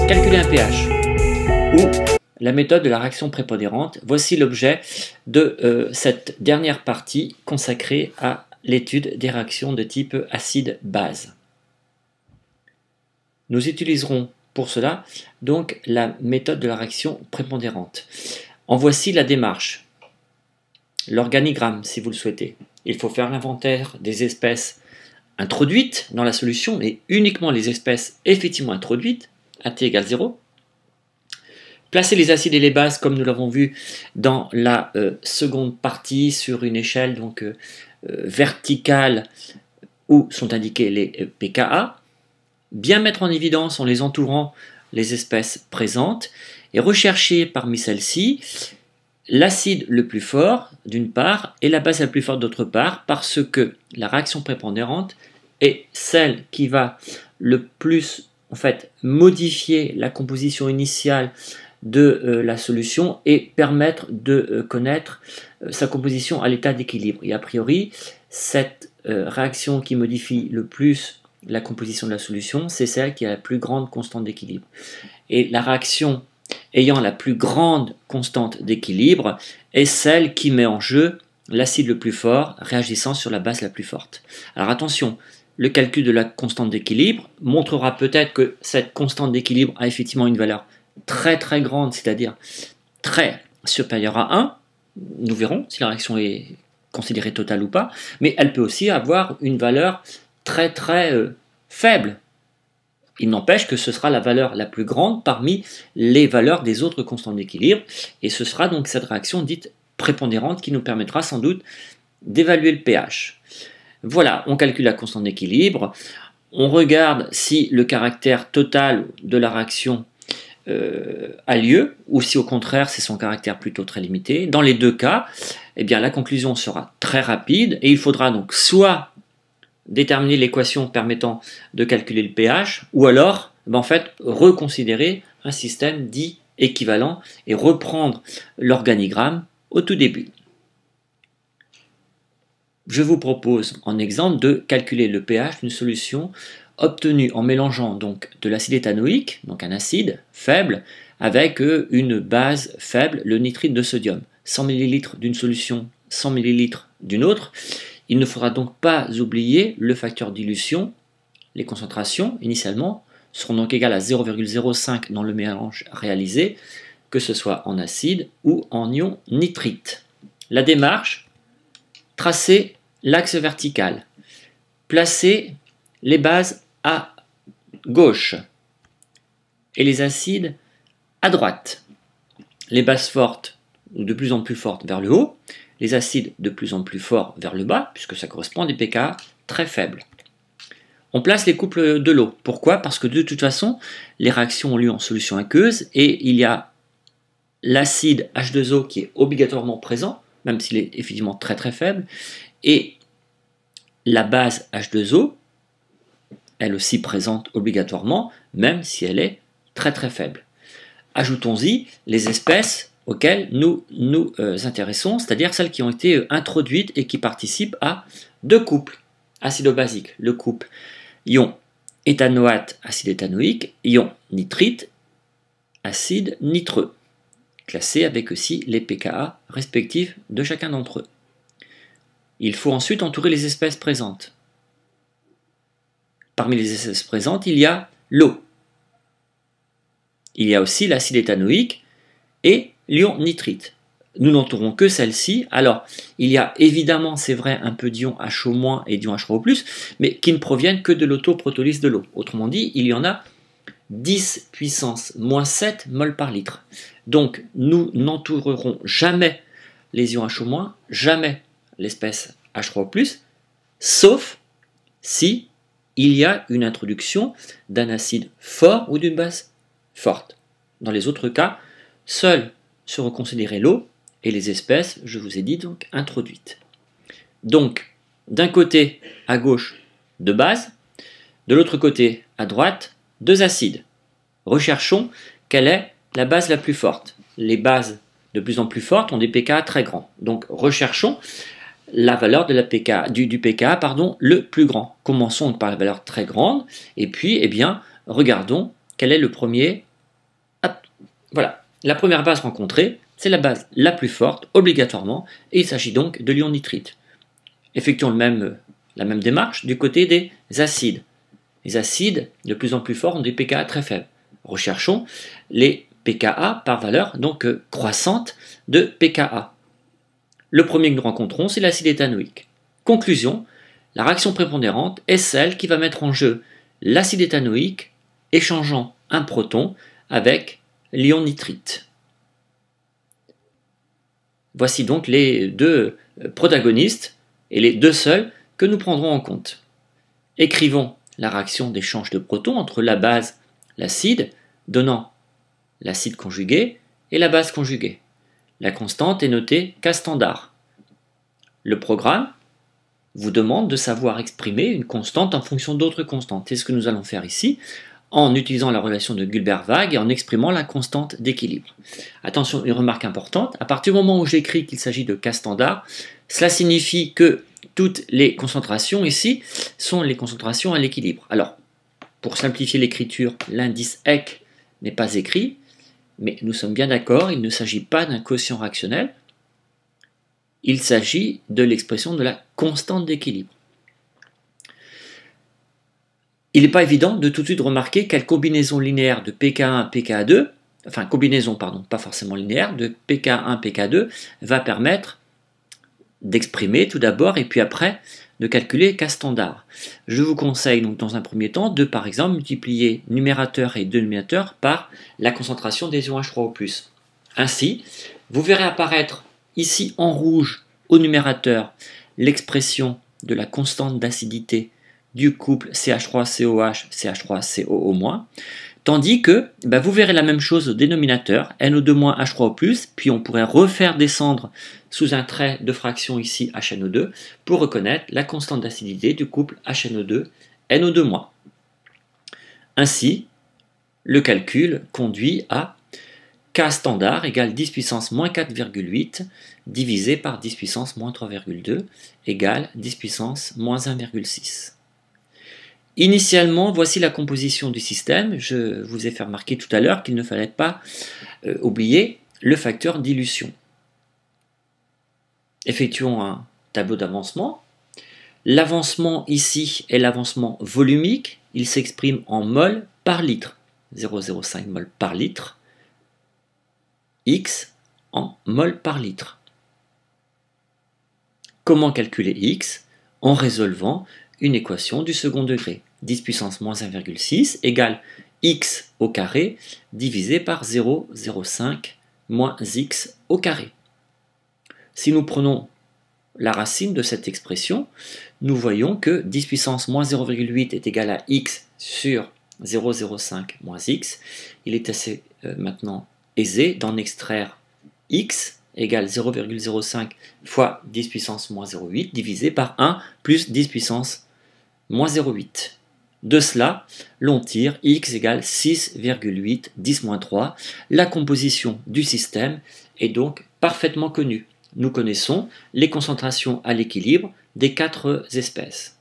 Calculer un pH ou la méthode de la réaction prépondérante. Voici l'objet de cette dernière partie consacrée à l'étude des réactions de type acide-base. Nous utiliserons pour cela donc la méthode de la réaction prépondérante. En voici la démarche, l'organigramme si vous le souhaitez. Il faut faire l'inventaire des espèces introduites dans la solution et uniquement les espèces effectivement introduites, AT égale 0. Placer les acides et les bases comme nous l'avons vu dans la seconde partie sur une échelle donc verticale où sont indiqués les pKa. Bien mettre en évidence en les entourant les espèces présentes et rechercher parmi celles-ci l'acide le plus fort d'une part et la base la plus forte d'autre part, parce que la réaction prépondérante est celle qui va le plus en fait modifier la composition initiale de la solution et permettre de connaître sa composition à l'état d'équilibre. Et a priori, cette réaction qui modifie le plus la composition de la solution, c'est celle qui a la plus grande constante d'équilibre. Et la réaction ayant la plus grande constante d'équilibre est celle qui met en jeu l'acide le plus fort réagissant sur la base la plus forte. Alors attention, le calcul de la constante d'équilibre montrera peut-être que cette constante d'équilibre a effectivement une valeur très très grande, c'est-à-dire très supérieure à 1. Nous verrons si la réaction est considérée totale ou pas, mais elle peut aussi avoir une valeur très très faible. Il n'empêche que ce sera la valeur la plus grande parmi les valeurs des autres constantes d'équilibre, et ce sera donc cette réaction dite prépondérante qui nous permettra sans doute d'évaluer le pH. Voilà, on calcule la constante d'équilibre, on regarde si le caractère total de la réaction a lieu, ou si au contraire c'est son caractère plutôt très limité. Dans les deux cas, eh bien, la conclusion sera très rapide, et il faudra donc soit déterminer l'équation permettant de calculer le pH, ou alors en fait reconsidérer un système dit équivalent et reprendre l'organigramme au tout début. Je vous propose en exemple de calculer le pH d'une solution obtenue en mélangeant donc de l'acide éthanoïque, donc un acide faible, avec une base faible, le nitrite de sodium. 100 ml d'une solution, 100 ml d'une autre. Il ne faudra donc pas oublier le facteur dilution. Les concentrations, initialement, seront donc égales à 0,05 dans le mélange réalisé, que ce soit en acide ou en ion nitrite. La démarche, tracer l'axe vertical, placer les bases à gauche et les acides à droite. Les bases fortes, ou de plus en plus fortes, vers le haut, les acides de plus en plus forts vers le bas, puisque ça correspond à des pKa très faibles. On place les couples de l'eau. Pourquoi? Parce que de toute façon, les réactions ont lieu en solution aqueuse et il y a l'acide H2O qui est obligatoirement présent, même s'il est effectivement très très faible, et la base H2O, elle aussi présente obligatoirement, même si elle est très très faible. Ajoutons-y les espèces auxquelles nous nous intéressons, c'est-à-dire celles qui ont été introduites et qui participent à deux couples acido-basiques. Le couple ion éthanoate, acide éthanoïque, ion nitrite, acide nitreux, classés avec aussi les pKa respectifs de chacun d'entre eux. Il faut ensuite entourer les espèces présentes. Parmi les espèces présentes, il y a l'eau. Il y a aussi l'acide éthanoïque et l'ion nitrite. Nous n'entourons que celle-ci. Alors, il y a évidemment, c'est vrai, un peu d'ion HO- et d'ion H3O+, mais qui ne proviennent que de l'autoprotolyse de l'eau. Autrement dit, il y en a 10 puissance moins 7 mol par litre. Donc, nous n'entourerons jamais les ions HO-, jamais l'espèce H3O+, sauf si il y a une introduction d'un acide fort ou d'une base forte. Dans les autres cas, seul seront considérées l'eau et les espèces, je vous ai dit, donc introduites. Donc, d'un côté à gauche, deux bases, de l'autre côté à droite, deux acides. Recherchons quelle est la base la plus forte. Les bases de plus en plus fortes ont des pKa très grands. Donc, recherchons la valeur de la pKa, du pKa le plus grand. Commençons par la valeur très grande, et puis, regardons quel est le premier Voilà, la première base rencontrée, c'est la base la plus forte, obligatoirement, et il s'agit donc de l'ion nitrite. Effectuons la même démarche du côté des acides. Les acides, de plus en plus forts, ont des pKa très faibles. Recherchons les pKa par valeur donc croissante de pKa. Le premier que nous rencontrons, c'est l'acide éthanoïque. Conclusion, la réaction prépondérante est celle qui va mettre en jeu l'acide éthanoïque échangeant un proton avec l'ion nitrite. Voici donc les deux protagonistes et les deux seuls que nous prendrons en compte. Écrivons la réaction d'échange de protons entre la base, l'acide, donnant l'acide conjugué, et la base conjuguée. La constante est notée K standard. Le programme vous demande de savoir exprimer une constante en fonction d'autres constantes. C'est ce que nous allons faire ici, en utilisant la relation de Gilbert-Waghe et en exprimant la constante d'équilibre. Attention, une remarque importante, à partir du moment où j'écris qu'il s'agit de K standard, cela signifie que toutes les concentrations ici sont les concentrations à l'équilibre. Alors, pour simplifier l'écriture, l'indice EC n'est pas écrit, mais nous sommes bien d'accord, il ne s'agit pas d'un quotient réactionnel, il s'agit de l'expression de la constante d'équilibre. Il n'est pas évident de tout de suite remarquer quelle combinaison linéaire de pK1, pK2, enfin combinaison, pardon, pas forcément linéaire, de pK1, pK2 va permettre d'exprimer tout d'abord et puis après de calculer K standard. Je vous conseille donc dans un premier temps de par exemple multiplier numérateur et dénominateur par la concentration des ions H3O+. Ainsi, vous verrez apparaître ici en rouge au numérateur l'expression de la constante d'acidité du couple CH3COH, CH3COO-, tandis que vous verrez la même chose au dénominateur, NO2- H3O+, puis on pourrait refaire descendre sous un trait de fraction ici HNO2 pour reconnaître la constante d'acidité du couple HNO2, NO2-. Ainsi, le calcul conduit à K standard égale 10 puissance moins 4,8 divisé par 10 puissance moins 3,2 égale 10 puissance moins 1,6. Initialement, voici la composition du système. Je vous ai fait remarquer tout à l'heure qu'il ne fallait pas oublier le facteur dilution. Effectuons un tableau d'avancement. L'avancement ici est l'avancement volumique. Il s'exprime en mol par litre. 0,05 mol par litre. X en mol par litre. Comment calculer X? En résolvant une équation du second degré. 10 puissance moins 1,6 égale X au carré divisé par 0,05 moins X au carré. Si nous prenons la racine de cette expression, nous voyons que 10 puissance moins 0,8 est égal à X sur 0,05 moins X. Il est assez maintenant aisé d'en extraire X égale 0,05 fois 10 puissance moins 0,8 divisé par 1 plus 10 puissance moins 0,8. De cela, l'on tire X égale 6,8 10-3. La composition du système est donc parfaitement connue. Nous connaissons les concentrations à l'équilibre des 4 espèces.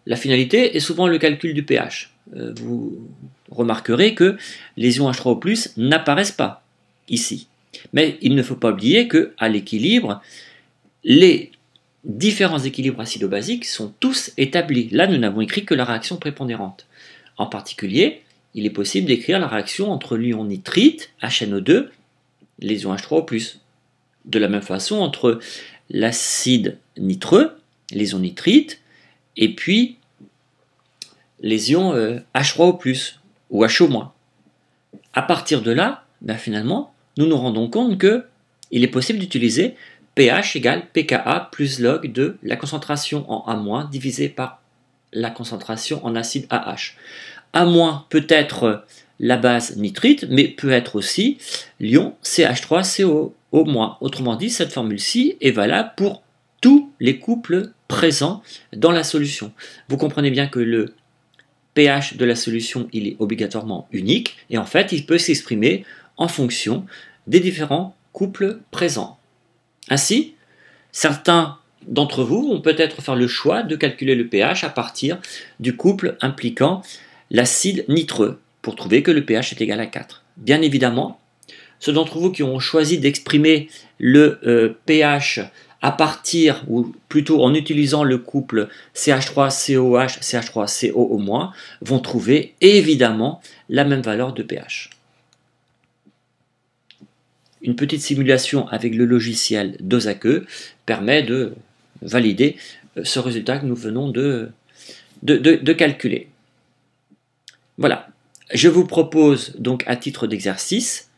La finalité est souvent le calcul du pH. Vous remarquerez que les ions H3O+ n'apparaissent pas ici. Mais il ne faut pas oublier qu'à l'équilibre, les différents équilibres acido-basiques sont tous établis. Là, nous n'avons écrit que la réaction prépondérante. En particulier, il est possible d'écrire la réaction entre l'ion nitrite, HNO2, les ions H3O+. De la même façon, entre l'acide nitreux, les ions nitrites, et puis les ions H3O+, ou HO-. À partir de là, finalement, nous nous rendons compte qu'il est possible d'utiliser pH égale pKa plus log de la concentration en A- divisé par la concentration en acide AH. A- peut être la base nitrite, mais peut être aussi l'ion CH3COO-. Autrement dit, cette formule-ci est valable pour tous les couples présents dans la solution. Vous comprenez bien que le pH de la solution, il est obligatoirement unique, et en fait, il peut s'exprimer en fonction des différents couples présents. Ainsi, certains d'entre vous vont peut-être faire le choix de calculer le pH à partir du couple impliquant l'acide nitreux, pour trouver que le pH est égal à 4. Bien évidemment, ceux d'entre vous qui ont choisi d'exprimer le pH à partir, ou plutôt en utilisant le couple CH3COH, CH3CO-, vont trouver évidemment la même valeur de pH. Une petite simulation avec le logiciel Dosake permet de valider ce résultat que nous venons de calculer. Voilà. Je vous propose donc à titre d'exercice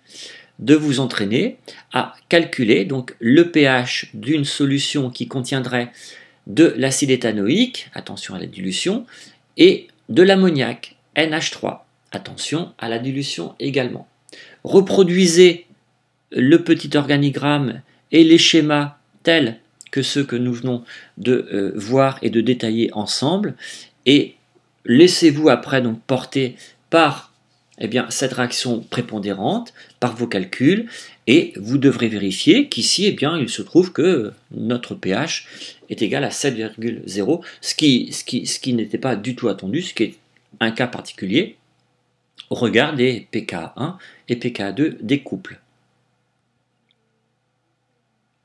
de vous entraîner à calculer donc le pH d'une solution qui contiendrait de l'acide éthanoïque, attention à la dilution, et de l'ammoniac, NH3, attention à la dilution également. Reproduisez le petit organigramme et les schémas tels que ceux que nous venons de voir et de détailler ensemble, et laissez-vous après donc porter par cette réaction prépondérante, par vos calculs, et vous devrez vérifier qu'ici, il se trouve que notre pH est égal à 7,0, ce qui n'était pas du tout attendu, ce qui est un cas particulier au regard des pKa1 et pKa2 des couples.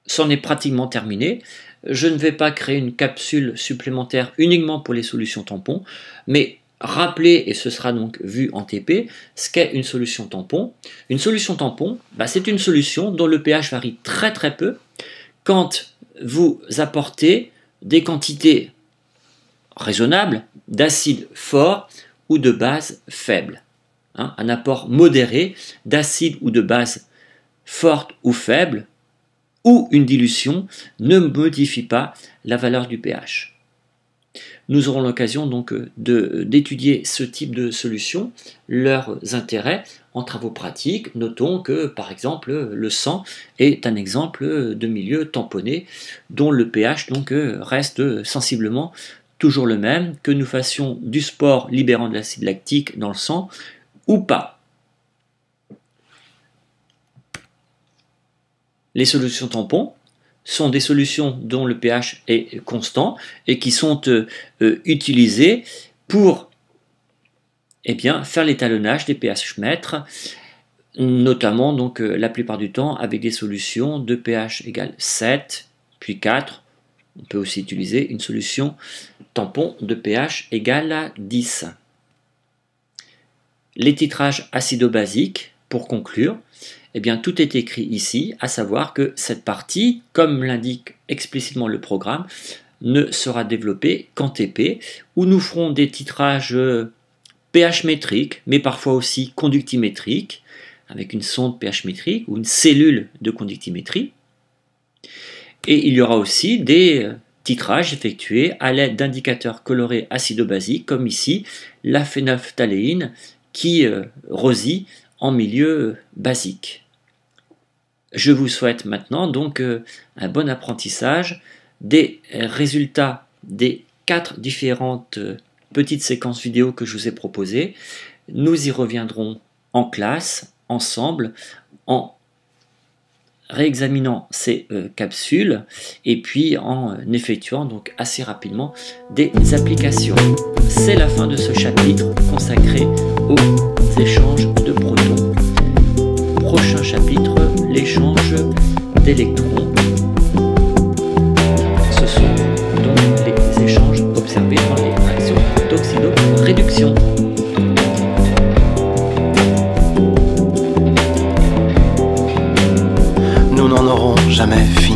C'en est pratiquement terminé. Je ne vais pas créer une capsule supplémentaire uniquement pour les solutions tampons, mais rappelez, et ce sera donc vu en TP, ce qu'est une solution tampon. Une solution tampon, c'est une solution dont le pH varie très très peu quand vous apportez des quantités raisonnables d'acide fort ou de base faible. Un apport modéré d'acide ou de base forte ou faible, ou une dilution, ne modifie pas la valeur du pH. Nous aurons l'occasion donc d'étudier ce type de solutions, leurs intérêts en travaux pratiques. Notons que par exemple le sang est un exemple de milieu tamponné dont le pH donc reste sensiblement toujours le même, que nous fassions du sport libérant de l'acide lactique dans le sang ou pas. Les solutions tampons sont des solutions dont le pH est constant et qui sont utilisées pour faire l'étalonnage des pH mètres, notamment donc la plupart du temps avec des solutions de pH égale 7, puis 4. On peut aussi utiliser une solution tampon de pH égale à 10. Les titrages acido-basiques, pour conclure, tout est écrit ici, à savoir que cette partie, comme l'indique explicitement le programme, ne sera développée qu'en TP, où nous ferons des titrages pH métriques, mais parfois aussi conductimétriques, avec une sonde pH métrique ou une cellule de conductimétrie. Et il y aura aussi des titrages effectués à l'aide d'indicateurs colorés acido-basiques, comme ici la phénophtaléine qui rosille en milieu basique. Je vous souhaite maintenant donc un bon apprentissage des résultats des 4 différentes petites séquences vidéo que je vous ai proposées. Nous y reviendrons en classe, ensemble, en réexaminant ces capsules et puis en effectuant donc assez rapidement des applications. C'est la fin de ce chapitre consacré aux échanges de protons. Prochain chapitre, l'échange d'électrons. Ce sont donc les échanges observés dans les réactions d'oxydoréduction. Nous n'en aurons jamais fini.